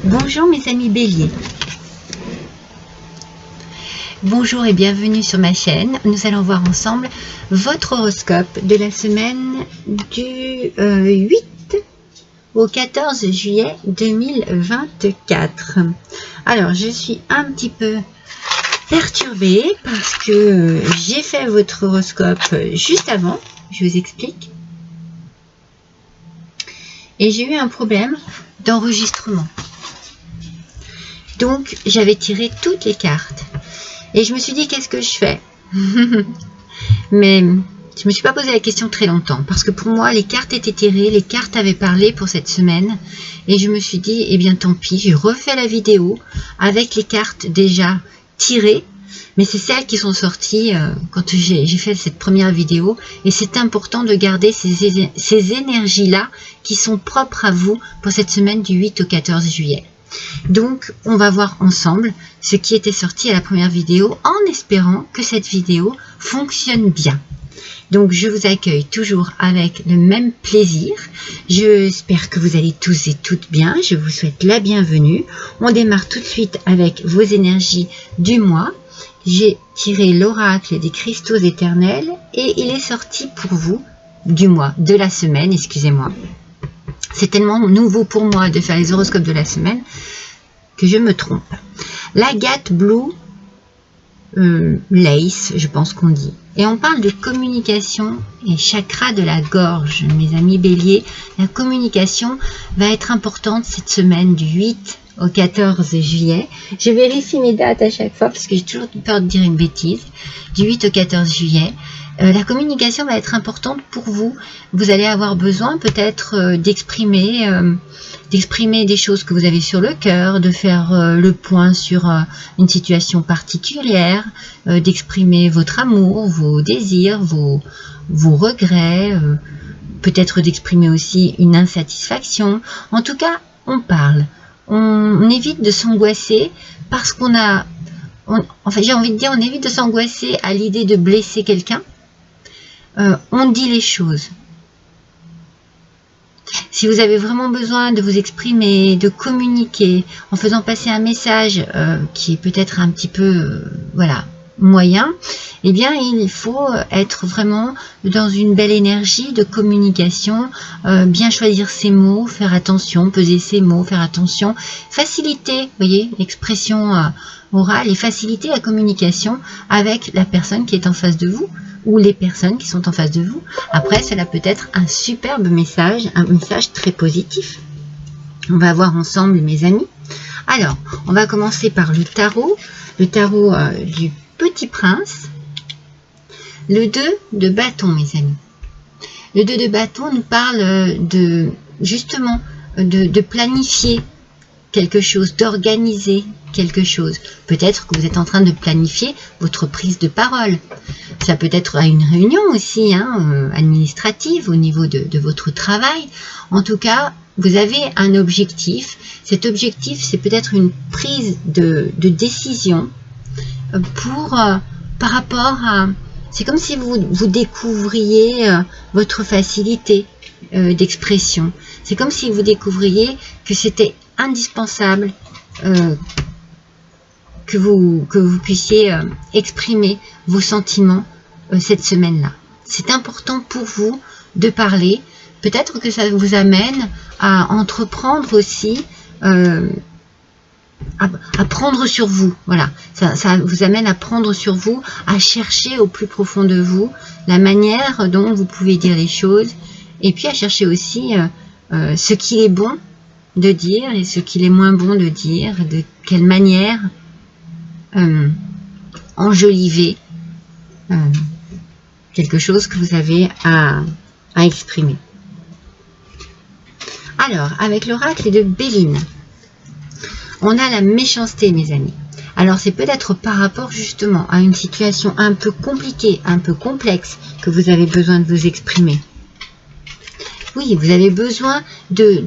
Bonjour mes amis Bélier. Bonjour et bienvenue sur ma chaîne. Nous allons voir ensemble votre horoscope de la semaine du 8 au 14 juillet 2024. Alors, je suis un petit peu perturbée parce que j'ai fait votre horoscope juste avant. Je vous explique. Et j'ai eu un problème d'enregistrement. Donc, j'avais tiré toutes les cartes. Et je me suis dit, qu'est-ce que je fais? Mais je ne me suis pas posé la question très longtemps. Parce que pour moi, les cartes étaient tirées, les cartes avaient parlé pour cette semaine. Et je me suis dit, eh bien tant pis, j'ai refait la vidéo avec les cartes déjà tirées. Mais c'est celles qui sont sorties quand j'ai fait cette première vidéo. Et c'est important de garder ces énergies-là qui sont propres à vous pour cette semaine du 8 au 14 juillet. Donc, on va voir ensemble ce qui était sorti à la première vidéo en espérant que cette vidéo fonctionne bien. Donc, je vous accueille toujours avec le même plaisir. J'espère que vous allez tous et toutes bien. Je vous souhaite la bienvenue. On démarre tout de suite avec vos énergies du mois. J'ai tiré l'oracle des cristaux éternels et il est sorti pour vous du mois, de la semaine, excusez-moi. C'est tellement nouveau pour moi de faire les horoscopes de la semaine que je me trompe. L'agate blue lace, je pense qu'on dit. Et on parle de communication et chakra de la gorge, mes amis béliers. La communication va être importante cette semaine du 8 au 14 juillet. Je vérifie mes dates à chaque fois parce que j'ai toujours peur de dire une bêtise. Du 8 au 14 juillet. La communication va être importante pour vous. Vous allez avoir besoin peut-être d'exprimer des choses que vous avez sur le cœur, de faire le point sur une situation particulière, d'exprimer votre amour, vos désirs, vos regrets, peut-être d'exprimer aussi une insatisfaction. En tout cas, on parle. On évite de s'angoisser parce qu'on a... Enfin, j'ai envie de dire, on évite de s'angoisser à l'idée de blesser quelqu'un. On dit les choses. Si vous avez vraiment besoin de vous exprimer, de communiquer, en faisant passer un message qui est peut-être un petit peu, voilà, moyen, eh bien, il faut être vraiment dans une belle énergie de communication, bien choisir ses mots, faire attention, peser ses mots, faire attention, faciliter, vous voyez, l'expression orale et faciliter la communication avec la personne qui est en face de vous, ou les personnes qui sont en face de vous. Après, cela peut être un superbe message, un message très positif. On va voir ensemble, mes amis. Alors, on va commencer par le tarot du Petit Prince. Le 2 de bâton, mes amis. Le 2 de bâton nous parle justement de planifier quelque chose, d'organiser quelque chose. Peut-être que vous êtes en train de planifier votre prise de parole. Ça peut être à une réunion aussi, administrative, au niveau de votre travail. En tout cas, vous avez un objectif. Cet objectif, c'est peut-être une prise de décision par rapport à... C'est comme si vous découvriez votre facilité d'expression. C'est comme si vous découvriez que c'était indispensable que vous puissiez exprimer vos sentiments cette semaine-là. C'est important pour vous de parler. Peut-être que ça vous amène à entreprendre aussi, à prendre sur vous. Voilà, ça vous amène à prendre sur vous, à chercher au plus profond de vous la manière dont vous pouvez dire les choses, et puis à chercher aussi ce qu'il est bon de dire et ce qu'il est moins bon de dire, de quelle manière enjoliver quelque chose que vous avez à exprimer. Alors, avec l'oracle de Béline, on a la méchanceté, mes amis. Alors, c'est peut-être par rapport justement à une situation un peu compliquée, un peu complexe, que vous avez besoin de vous exprimer. Oui, vous avez besoin de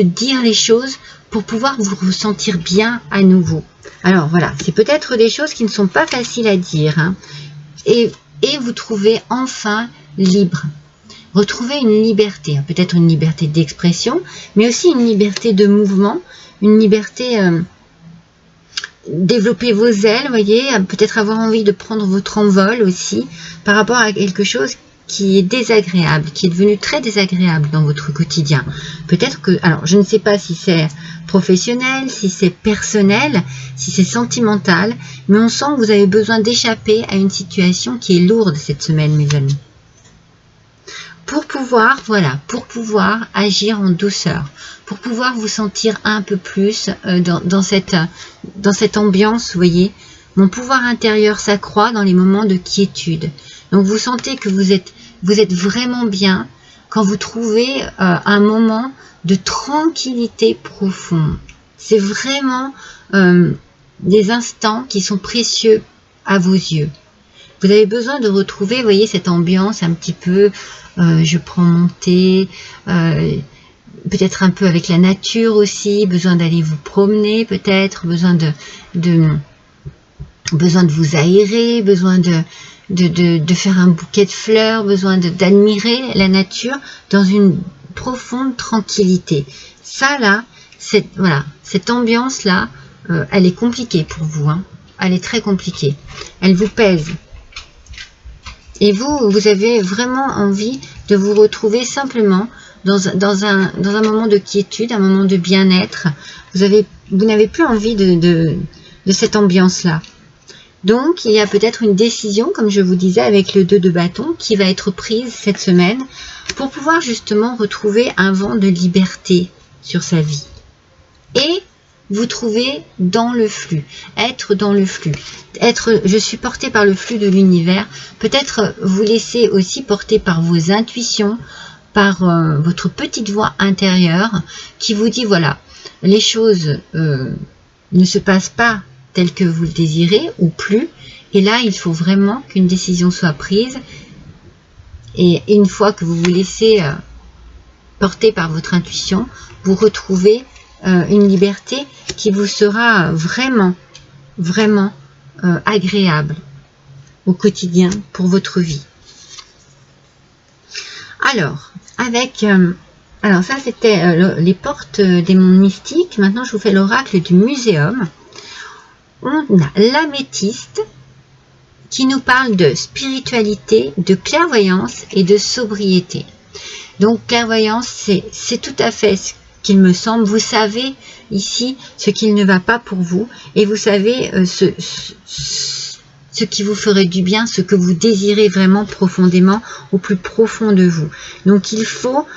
dire les choses pour pouvoir vous ressentir bien à nouveau. Alors voilà, c'est peut-être des choses qui ne sont pas faciles à dire. Et vous trouvez enfin libre. Retrouvez une liberté, peut-être une liberté d'expression, mais aussi une liberté de mouvement, une liberté, développer vos ailes, voyez, peut-être avoir envie de prendre votre envol aussi par rapport à quelque chose qui est désagréable, qui est devenu très désagréable dans votre quotidien. Peut-être que, alors je ne sais pas si c'est professionnel, si c'est personnel, si c'est sentimental, mais on sent que vous avez besoin d'échapper à une situation qui est lourde cette semaine, mes amis. Pour pouvoir, voilà, pour pouvoir agir en douceur, pour pouvoir vous sentir un peu plus dans cette ambiance, vous voyez, mon pouvoir intérieur s'accroît dans les moments de quiétude. Donc vous sentez que vous êtes vraiment bien quand vous trouvez un moment de tranquillité profonde. C'est vraiment des instants qui sont précieux à vos yeux. Vous avez besoin de retrouver, vous voyez, cette ambiance un petit peu, je prends mon thé, peut-être un peu avec la nature aussi, besoin d'aller vous promener peut-être, besoin de vous aérer, besoin de faire un bouquet de fleurs, besoin d'admirer la nature dans une profonde tranquillité. Ça là, cette ambiance là, elle est compliquée pour vous, hein. Elle est très compliquée, elle vous pèse. Et vous avez vraiment envie de vous retrouver simplement dans un moment de quiétude, un moment de bien-être. Vous n'avez plus envie de cette ambiance-là. Donc, il y a peut-être une décision, comme je vous disais, avec le 2 de bâton, qui va être prise cette semaine pour pouvoir justement retrouver un vent de liberté sur sa vie. Et vous trouver dans le flux, être dans le flux, je suis porté par le flux de l'univers, peut-être vous laisser aussi porter par vos intuitions, par votre petite voix intérieure qui vous dit voilà, les choses ne se passent pas telles que vous le désirez ou plus, et là il faut vraiment qu'une décision soit prise, et une fois que vous vous laissez porter par votre intuition, vous retrouvez une liberté qui vous sera vraiment, vraiment agréable au quotidien pour votre vie. Alors, alors ça c'était les portes des mondes mystiques. Maintenant je vous fais l'oracle du muséum. On a l'améthyste qui nous parle de spiritualité, de clairvoyance et de sobriété. Donc clairvoyance, c'est tout à fait ce qu'il me semble. Vous savez ici ce qu'il ne va pas pour vous, et vous savez ce qui vous ferait du bien, ce que vous désirez vraiment profondément au plus profond de vous. Donc il faut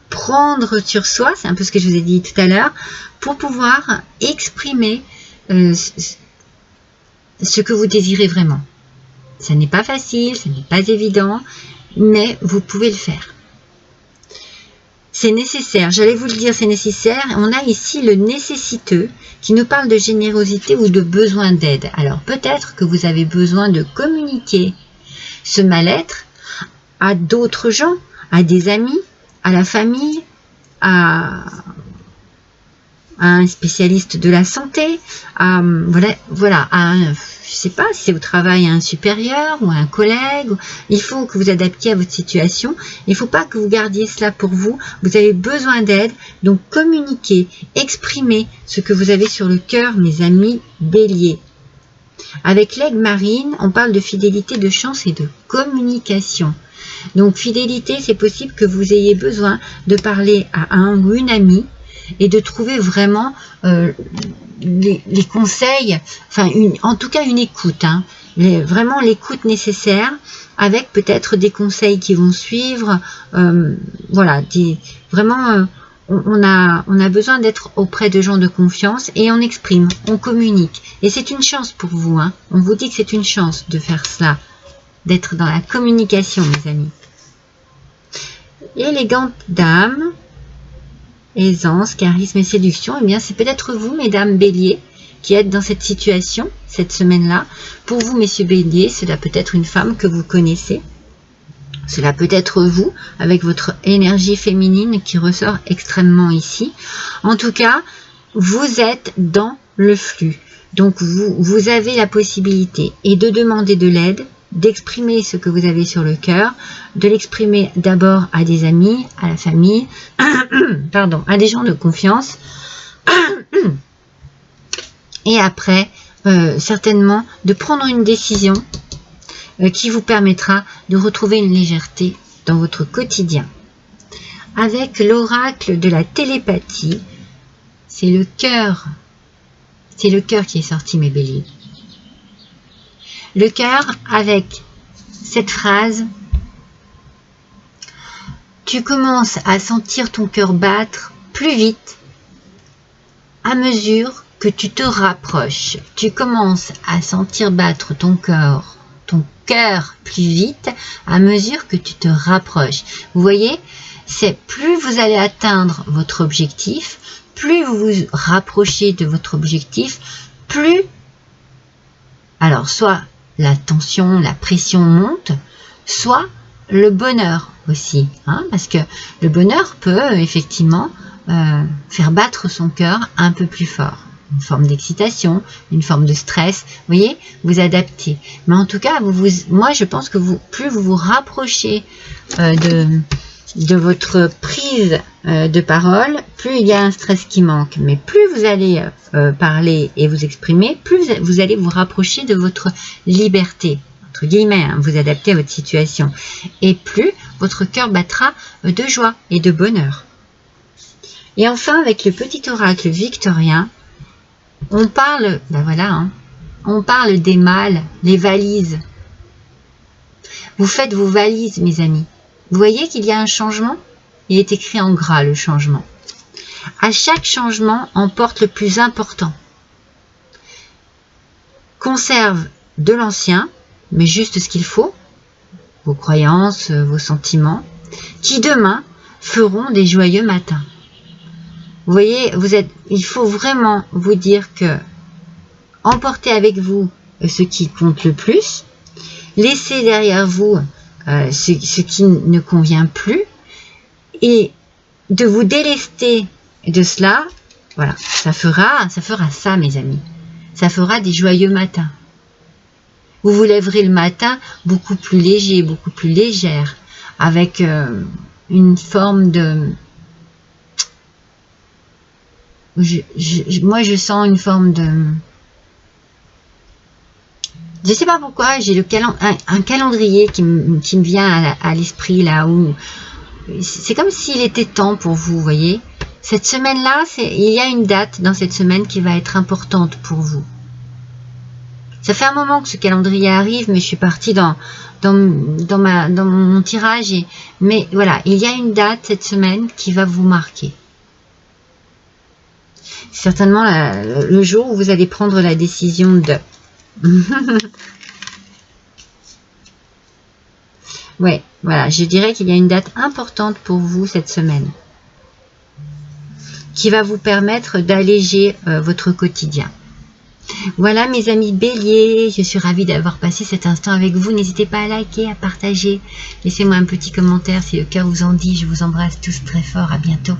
prendre sur soi, c'est un peu ce que je vous ai dit tout à l'heure, pour pouvoir exprimer ce que vous désirez vraiment. Ça n'est pas facile, ce n'est pas évident, mais vous pouvez le faire. C'est nécessaire, j'allais vous le dire, c'est nécessaire. On a ici le nécessiteux qui nous parle de générosité ou de besoin d'aide. Alors peut-être que vous avez besoin de communiquer ce mal-être à d'autres gens, à des amis, à la famille, à un spécialiste de la santé, voilà, je sais pas si c'est au travail, à un supérieur ou à un collègue. Il faut que vous adaptiez à votre situation. Il ne faut pas que vous gardiez cela pour vous. Vous avez besoin d'aide, donc communiquez, exprimez ce que vous avez sur le cœur, mes amis béliers. Avec l'aigle marine, on parle de fidélité, de chance et de communication. Donc fidélité, c'est possible que vous ayez besoin de parler à un ou une amie et de trouver vraiment les conseils, enfin en tout cas une écoute, hein, vraiment l'écoute nécessaire, avec peut-être des conseils qui vont suivre, voilà, vraiment on a besoin d'être auprès de gens de confiance, et on exprime, on communique, et c'est une chance pour vous, hein, on vous dit que c'est une chance de faire cela, d'être dans la communication, mes amis. Élégante dame, aisance, charisme et séduction, eh bien c'est peut-être vous, mesdames béliers, qui êtes dans cette situation, cette semaine-là. Pour vous, messieurs béliers, cela peut être une femme que vous connaissez. Cela peut être vous, avec votre énergie féminine qui ressort extrêmement ici. En tout cas, vous êtes dans le flux. Donc, vous avez la possibilité et de demander de l'aide, d'exprimer ce que vous avez sur le cœur, de l'exprimer d'abord à des amis, à la famille, pardon, à des gens de confiance, et après, certainement, de prendre une décision qui vous permettra de retrouver une légèreté dans votre quotidien. Avec l'oracle de la télépathie, c'est le cœur. C'est le cœur qui est sorti, mes béliers. Le cœur avec cette phrase: tu commences à sentir ton cœur battre plus vite à mesure que tu te rapproches. Tu commences à sentir battre ton cœur plus vite à mesure que tu te rapproches. Vous voyez, c'est plus vous allez atteindre votre objectif, plus vous vous rapprochez de votre objectif, plus, alors soit la tension, la pression monte, soit le bonheur aussi, hein, parce que le bonheur peut effectivement faire battre son cœur un peu plus fort. Une forme d'excitation, une forme de stress, vous voyez, vous adaptez. Mais en tout cas, moi je pense que plus vous vous rapprochez de votre prise de parole, plus il y a un stress qui manque. Mais plus vous allez parler et vous exprimer, plus vous allez vous rapprocher de votre liberté, entre guillemets, hein, vous adaptez à votre situation. Et plus votre cœur battra de joie et de bonheur. Et enfin, avec le petit oracle victorien, on parle, ben voilà, hein, on parle des malles, les valises. Vous faites vos valises, mes amis. Vous voyez qu'il y a un changement? Il est écrit en gras, le changement. À chaque changement, emporte le plus important. Conserve de l'ancien, mais juste ce qu'il faut, vos croyances, vos sentiments, qui demain feront des joyeux matins. Vous voyez, il faut vraiment vous dire que emportez avec vous ce qui compte le plus, laissez derrière vous ce qui ne convient plus, et de vous délester de cela, voilà, ça fera ça, mes amis. Ça fera des joyeux matins. Vous vous lèverez le matin beaucoup plus léger, beaucoup plus légère, avec une forme de... moi, je sens une forme de... Je ne sais pas pourquoi, j'ai un calendrier qui me vient à l'esprit, là où... C'est comme s'il était temps pour vous, vous voyez. Cette semaine-là, il y a une date dans cette semaine qui va être importante pour vous. Ça fait un moment que ce calendrier arrive, mais je suis partie dans mon tirage. Mais voilà, il y a une date cette semaine qui va vous marquer. C'est certainement le jour où vous allez prendre la décision de... Ouais, voilà, je dirais qu'il y a une date importante pour vous cette semaine qui va vous permettre d'alléger votre quotidien. Voilà mes amis béliers, je suis ravie d'avoir passé cet instant avec vous. N'hésitez pas à liker, à partager. Laissez-moi un petit commentaire si le cœur vous en dit. Je vous embrasse tous très fort, à bientôt.